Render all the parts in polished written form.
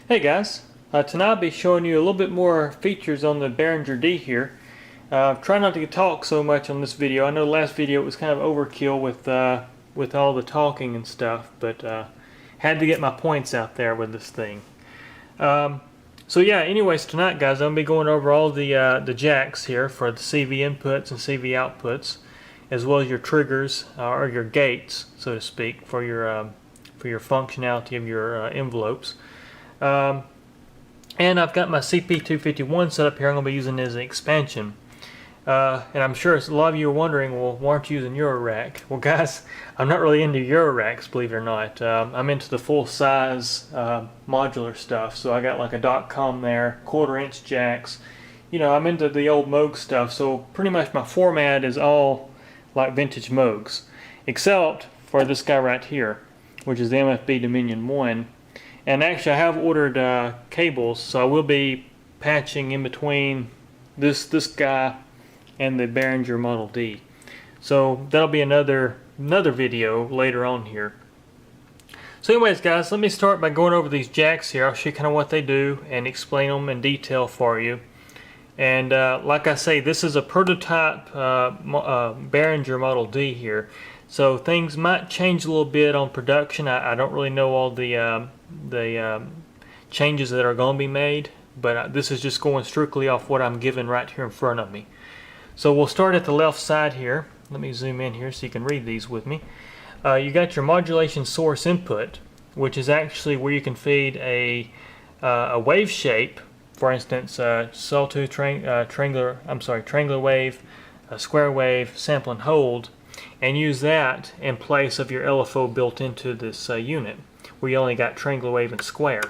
Hey guys, tonight I'll be showing you a little bit more features on the Behringer D here. Try not to talk so much on this video. I know the last video it was kind of overkill with all the talking and stuff, but had to get my points out there with this thing. So yeah, anyways, tonight guys, I'm going to be going over all the jacks here for the CV inputs and CV outputs, as well as your triggers or your gates, so to speak, for your functionality of your envelopes. And I've got my CP-251 set up here. I'm going to be using it as an expansion. And I'm sure a lot of you are wondering, well, why aren't you using Eurorack? Well, guys, I'm not really into Euroracks, believe it or not. I'm into the full-size modular stuff. So I got like a .com there, 1/4-inch jacks. You know, I'm into the old Moog stuff. So pretty much my format is all like vintage Moogs, except for this guy right here, which is the MFB Dominion 1. And actually I have ordered cables, so I will be patching in between this guy and the Behringer Model D. So that'll be another video later on here. So anyways guys, let me start by going over these jacks here. I'll show you kind of what they do and explain them in detail for you. And like I say, this is a prototype Behringer Model D here. So things might change a little bit on production. I don't really know all the changes that are going to be made, but this is just going strictly off what I'm given right here in front of me. So we'll start at the left side here. Let me zoom in here so you can read these with me. You got your modulation source input, which is actually where you can feed a wave shape. For instance, sawtooth triangular wave, a square wave, sample and hold, and use that in place of your LFO built into this unit, where you only got triangular wave and square.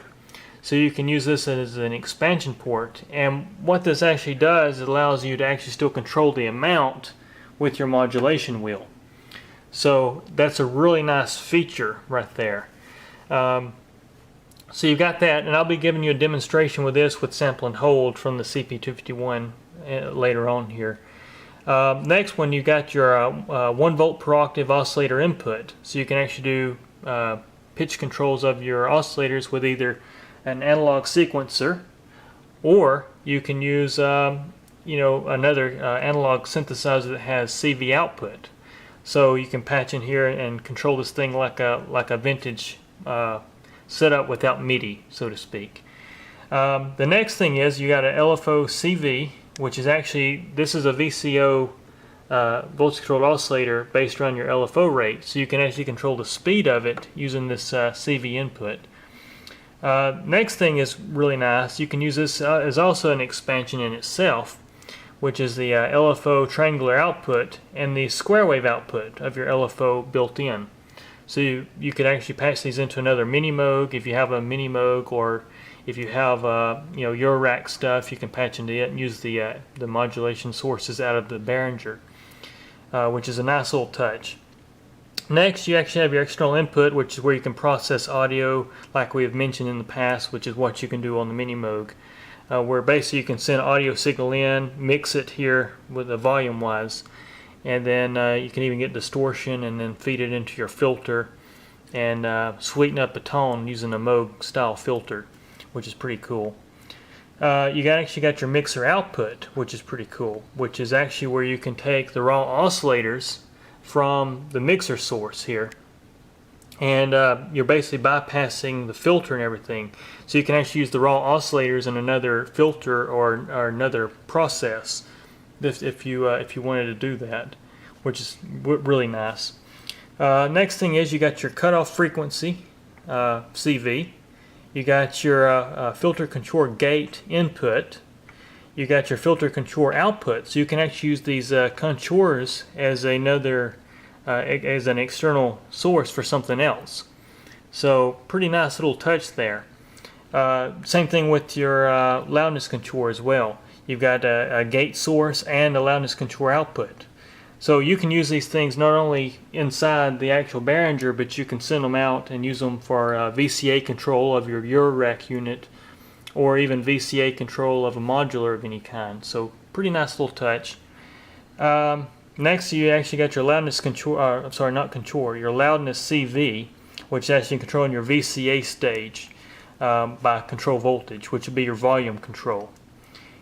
So you can use this as an expansion port, and what this actually does, it allows you to actually still control the amount with your modulation wheel. So that's a really nice feature right there. So you've got that, and I'll be giving you a demonstration with this with sample and hold from the CP-251 later on here. Next one, you got your 1 volt per octave oscillator input, so you can actually do pitch controls of your oscillators with either an analog sequencer, or you can use you know, another analog synthesizer that has CV output. So you can patch in here and control this thing like a vintage setup without MIDI, so to speak. The next thing is you got an LFO CV, which is actually, this is a VCO voltage controlled oscillator based around your LFO rate, so you can actually control the speed of it using this CV input. Next thing is really nice. You can use this as also an expansion in itself, which is the LFO triangular output and the square wave output of your LFO built in. So you could actually patch these into another mini Moog if you have a mini Moog, or if you have you know, Eurorack stuff, you can patch into it and use the modulation sources out of the Behringer, which is a nice little touch. Next, you actually have your external input, which is where you can process audio, like we have mentioned in the past, which is what you can do on the mini Moog, where basically you can send audio signal in, mix it here with the volume wise, and then you can even get distortion and then feed it into your filter and sweeten up a tone using a Moog style filter, which is pretty cool. You actually got your mixer output, which is pretty cool, which is actually where you can take the raw oscillators from the mixer source here, and you're basically bypassing the filter and everything, so you can actually use the raw oscillators in another filter or another process if you wanted to do that, which is really nice. Next thing is you got your cutoff frequency CV, you got your filter control gate input, you got your filter control output, so you can actually use these contours as another as an external source for something else. So pretty nice little touch there. Same thing with your loudness control as well. You've got a gate source and a loudness control output. So you can use these things not only inside the actual Behringer, but you can send them out and use them for VCA control of your Eurorack unit, or even VCA control of a modular of any kind. So pretty nice little touch. Next, you actually got your loudness control, I'm sorry, not control, your loudness CV, which is actually controlling your VCA stage. by control voltage, which would be your volume control.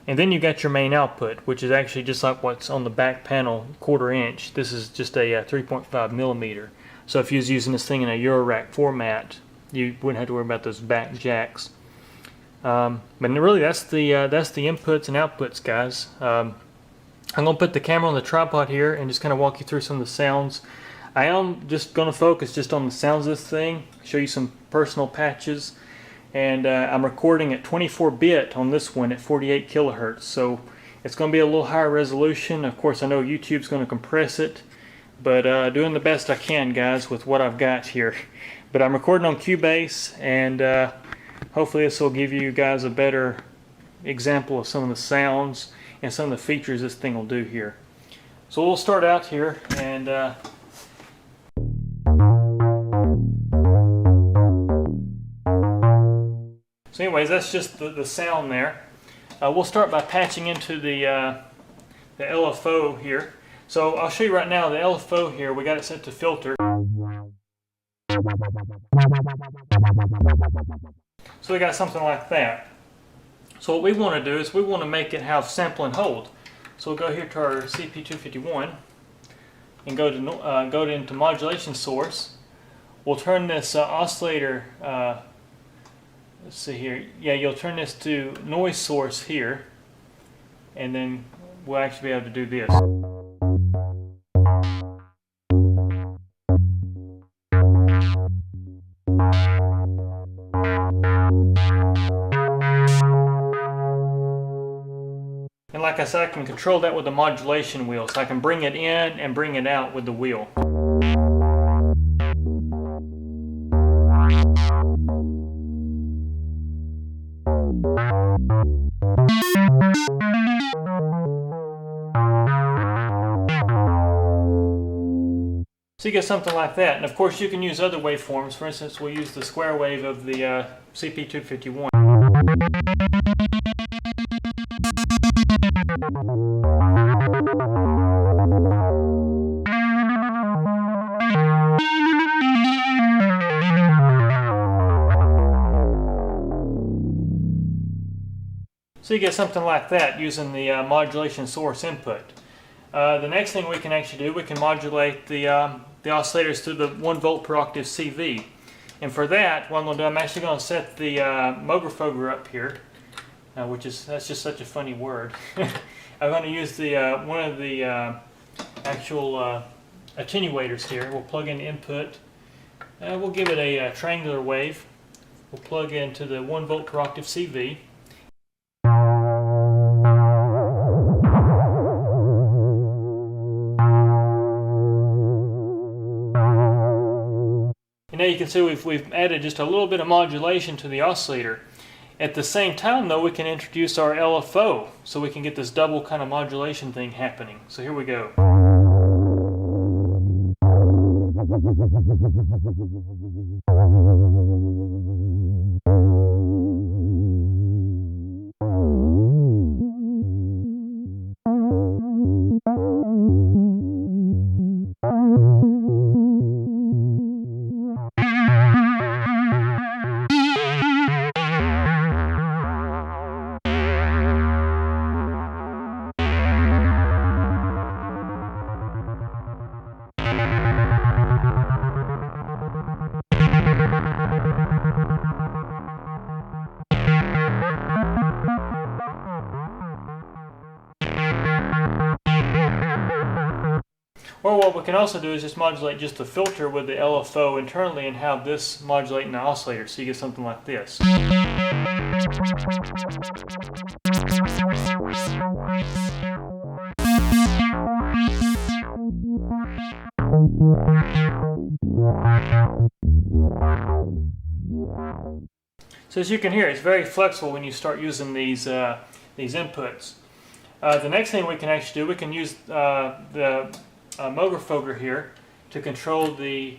And then you got your main output, which is actually just like what's on the back panel, 1/4 inch. This is just a 3.5 millimeter. So if you was using this thing in a Eurorack format, you wouldn't have to worry about those back jacks. But really, that's the inputs and outputs, guys. I'm gonna put the camera on the tripod here and just kind of walk you through some of the sounds. I am just gonna focus just on the sounds of this thing, show you some personal patches. And I'm recording at 24-bit on this one at 48 kilohertz, so it's going to be a little higher resolution. Of course, I know YouTube's going to compress it, but doing the best I can, guys, with what I've got here. But I'm recording on Cubase, and hopefully this will give you guys a better example of some of the sounds and some of the features this thing will do here. So we'll start out here, and so anyways, that's just the sound there. We'll start by patching into the LFO here. So I'll show you right now the LFO here. We got it set to filter. So we got something like that. So what we want to do is we want to make it have sample and hold. So we'll go here to our CP-251 and go into modulation source. We'll turn this oscillator. Let's see here. Yeah, you'll turn this to noise source here, and then we'll actually be able to do this. And like I said, I can control that with the modulation wheel, so I can bring it in and bring it out with the wheel. So you get something like that, and of course you can use other waveforms. For instance, we'll use the square wave of the CP-251. So you get something like that using the modulation source input. The next thing we can actually do, we can modulate the oscillators through the 1 volt per octave CV. And for that, what I'm going to do, I'm actually going to set the Moogerfooger up here, that's just such a funny word. I'm going to use the one of the actual attenuators here. We'll plug in input. We'll give it a triangular wave. We'll plug into the 1 volt per octave CV. And now you can see we've added just a little bit of modulation to the oscillator. At the same time, though, we can introduce our LFO, so we can get this double kind of modulation thing happening. So here we go. Or what we can also do is just modulate just the filter with the LFO internally and have this modulating the oscillator, so you get something like this. So as you can hear, it's very flexible when you start using these inputs. The next thing we can actually do, we can use the Moogerfooger here to control the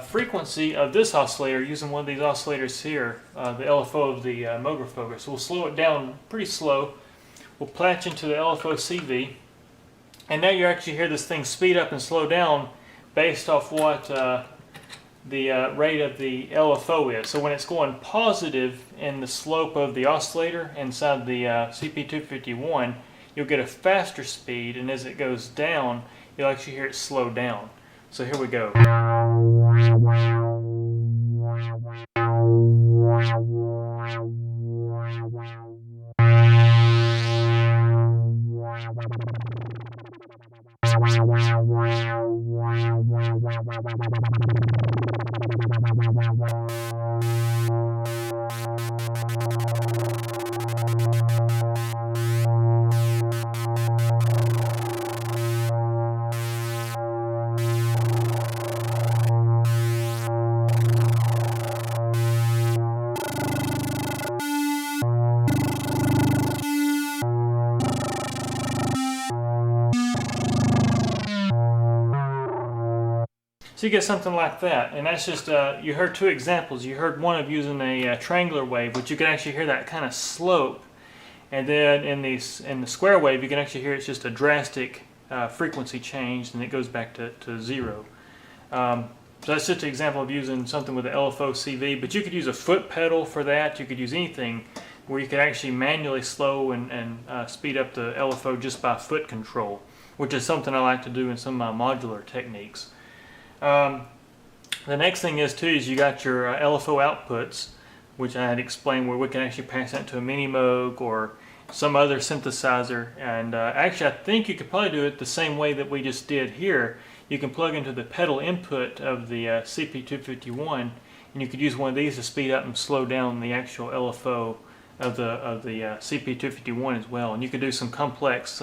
frequency of this oscillator using one of these oscillators here, the LFO of the Moogerfooger. So we'll slow it down pretty slow. We'll patch into the LFO CV, and now you actually hear this thing speed up and slow down based off what the rate of the LFO is. So when it's going positive in the slope of the oscillator inside the CP-251, you'll get a faster speed, and as it goes down, you'll actually hear it slow down. So here we go. So you get something like that, and that's just, you heard two examples. You heard one of using a triangular wave, but you can actually hear that kind of slope, and then in the square wave you can actually hear it's just a drastic frequency change, and it goes back to zero. So that's just an example of using something with the LFO CV, but you could use a foot pedal for that. You could use anything where you could actually manually slow and speed up the LFO just by foot control, which is something I like to do in some of my modular techniques. The next thing is you got your LFO outputs, which I had explained, where we can actually pass that to a mini Moog or some other synthesizer. And actually, I think you could probably do it the same way that we just did here. You can plug into the pedal input of the CP-251, and you could use one of these to speed up and slow down the actual LFO of the CP-251 as well. And you could do some complex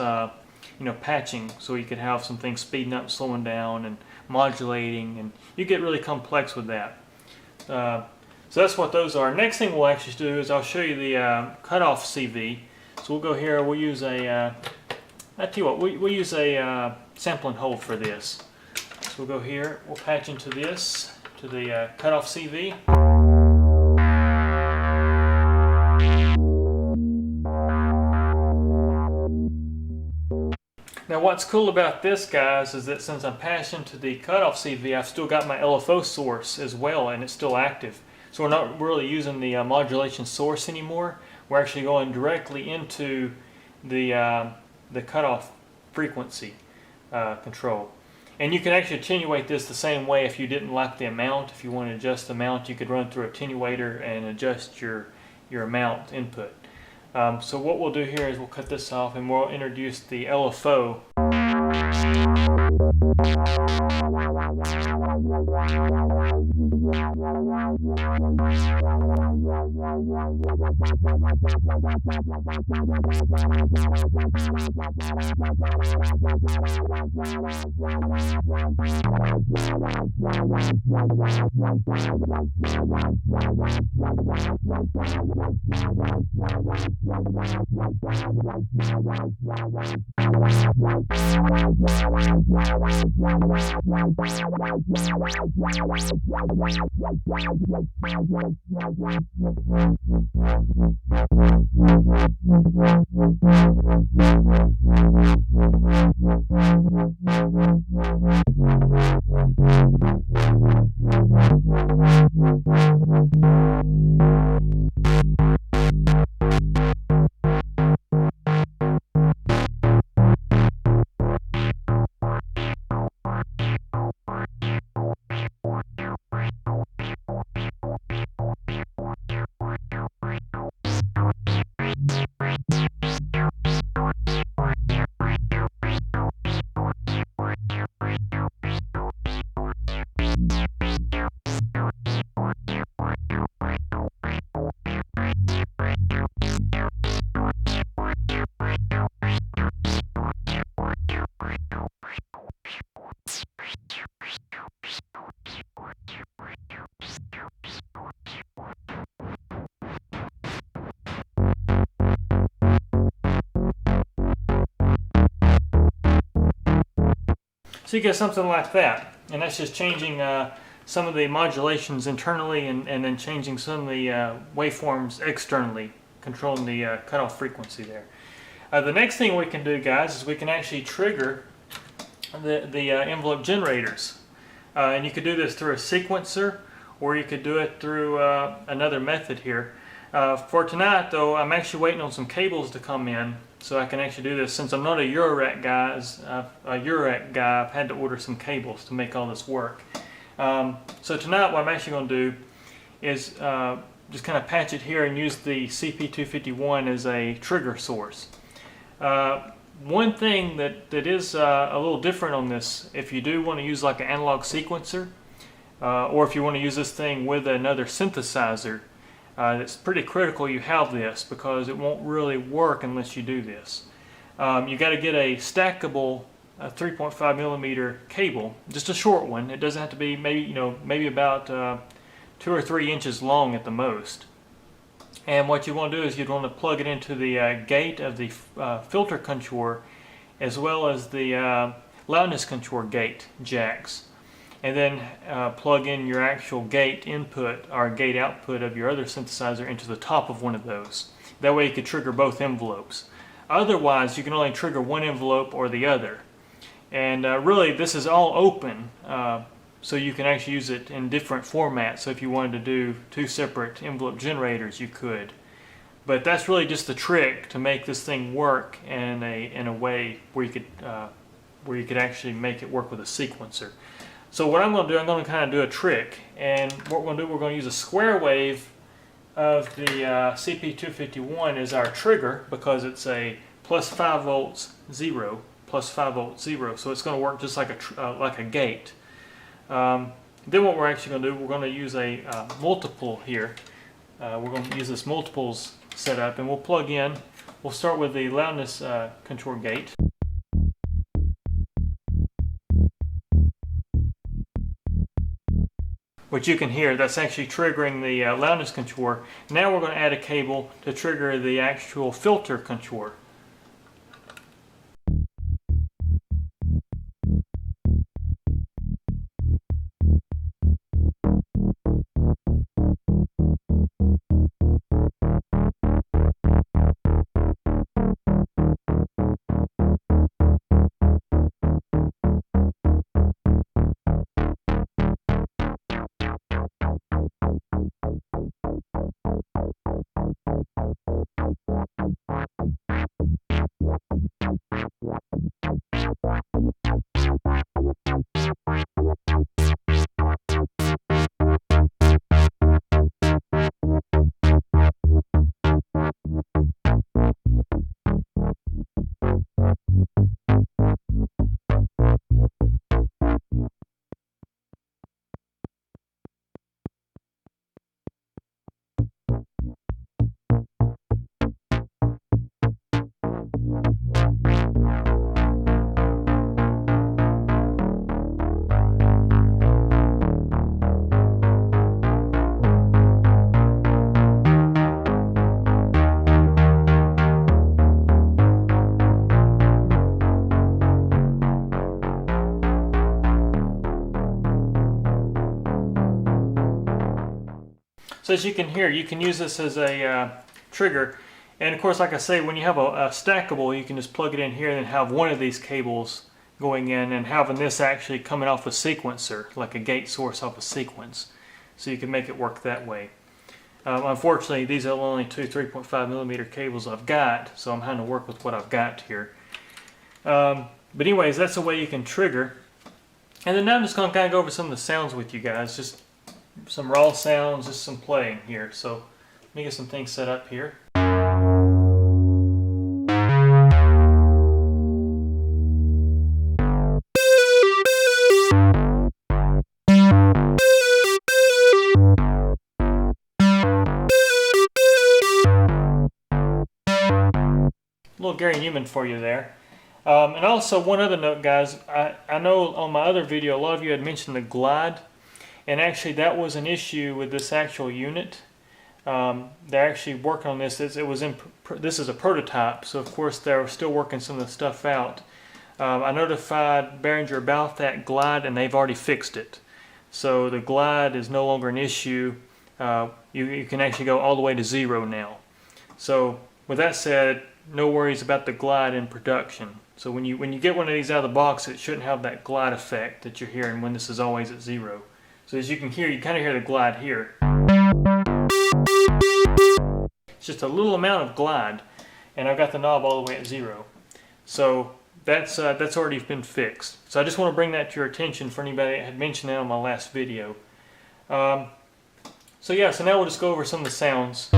patching, so you could have some things speeding up and slowing down and modulating, and you get really complex with that. So that's what those are. Next thing we'll actually do is I'll show you the cutoff CV. So we'll go here, we'll use a, I tell you what, we'll use a sample and hold for this. So we'll go here, we'll patch into this, to the cutoff CV. Now what's cool about this, guys, is that since I'm passing to the cutoff CV, I've still got my LFO source as well, and it's still active. So we're not really using the modulation source anymore. We're actually going directly into the cutoff frequency control. And you can actually attenuate this the same way if you didn't like the amount. If you want to adjust the amount, you could run through an attenuator and adjust your amount input. So what we'll do here is we'll cut this off and we'll introduce the LFO. So you get something like that, and that's just changing some of the modulations internally and then changing some of the waveforms externally, controlling the cutoff frequency there. The next thing we can do, guys, is we can actually trigger the envelope generators. And you could do this through a sequencer, or you could do it through another method here. For tonight though, I'm actually waiting on some cables to come in so I can actually do this. Since I'm not a Eurorack guy, I've had to order some cables to make all this work. So tonight what I'm actually going to do is just kind of patch it here and use the CP-251 as a trigger source. One thing that is a little different on this, if you do want to use like an analog sequencer, or if you want to use this thing with another synthesizer, it's pretty critical you have this, because it won't really work unless you do this. You got to get a stackable 3.5 millimeter cable, just a short one. It doesn't have to be maybe about 2 or 3 inches long at the most. And what you want to do is you'd want to plug it into the gate of the filter contour, as well as the loudness contour gate jacks, and then plug in your actual gate input or gate output of your other synthesizer into the top of one of those. That way you could trigger both envelopes. Otherwise you can only trigger one envelope or the other. And really this is all open, so you can actually use it in different formats. So if you wanted to do 2 separate envelope generators, you could. But that's really just the trick to make this thing work in a way where you could actually make it work with a sequencer. So what I'm going to do, I'm going to kind of do a trick, and what we're going to do, we're going to use a square wave of the CP-251 as our trigger, because it's a plus 5 volts 0, plus 5 volts 0, so it's going to work just like a gate. Then what we're actually going to do, we're going to use a multiple here. We're going to use this multiples setup, and we'll plug in. We'll start with the loudness contour gate. Which you can hear, that's actually triggering the loudness contour. Now we're going to add a cable to trigger the actual filter contour. So as you can hear, you can use this as a trigger. And of course, like I say, when you have a stackable, you can just plug it in here and then have one of these cables going in, and having this actually coming off a sequencer, like a gate source off a sequence. So you can make it work that way. Unfortunately, these are the only 2 3.5 millimeter cables I've got, so I'm having to work with what I've got here. But anyways, that's the way you can trigger. And then now I'm just going to kind of go over some of the sounds with you guys, just some raw sounds, just some playing here. So let me get some things set up here. A little Gary Newman for you there. And also one other note, guys, I know on my other video a lot of you had mentioned the glide, and actually that was an issue with this actual unit. They're actually working on this. This is a prototype, so of course they're still working some of the stuff out. I notified Behringer about that glide, and they've already fixed it. So the glide is no longer an issue. You can actually go all the way to 0 now. So with that said, no worries about the glide in production. So when you get one of these out of the box, it shouldn't have that glide effect that you're hearing when this is always at 0. So as you can hear, you kind of hear the glide here. It's just a little amount of glide, and I've got the knob all the way at 0. So that's already been fixed. So I just want to bring that to your attention for anybody that had mentioned that on my last video. So yeah, so now we'll just go over some of the sounds.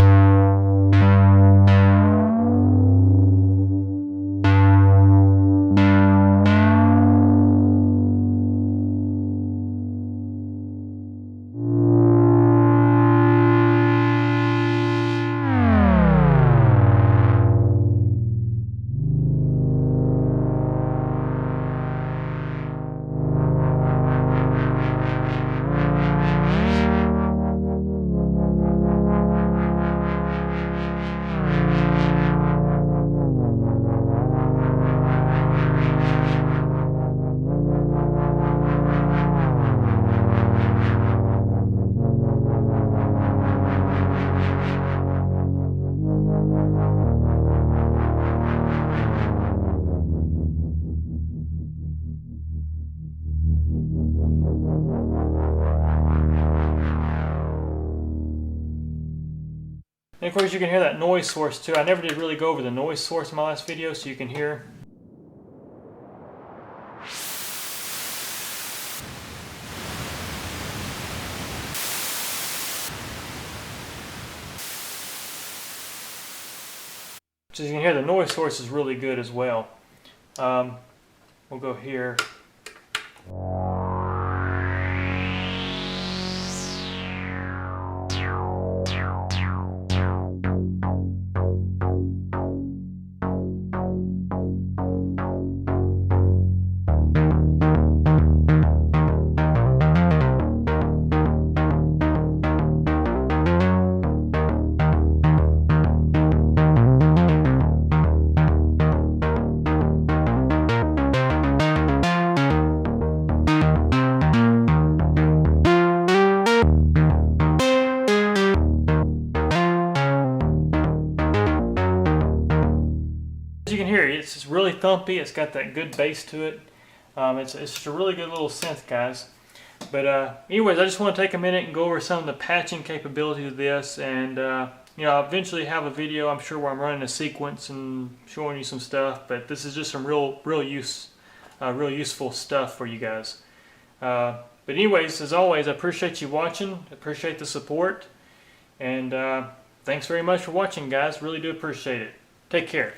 And of course you can hear that noise source too. I never did really go over the noise source in my last video, so you can hear. So you can hear the noise source is really good as well. We'll go here. As you can hear, it's just really thumpy. It's got that good bass to it. It's just a really good little synth, guys. But anyways, I just want to take a minute and go over some of the patching capabilities of this, and you know, I'll eventually have a video, I'm sure, where I'm running a sequence and showing you some stuff. But this is just some real useful stuff for you guys. But anyways, as always, I appreciate you watching. I appreciate the support, and thanks very much for watching, guys. Really do appreciate it. Take care.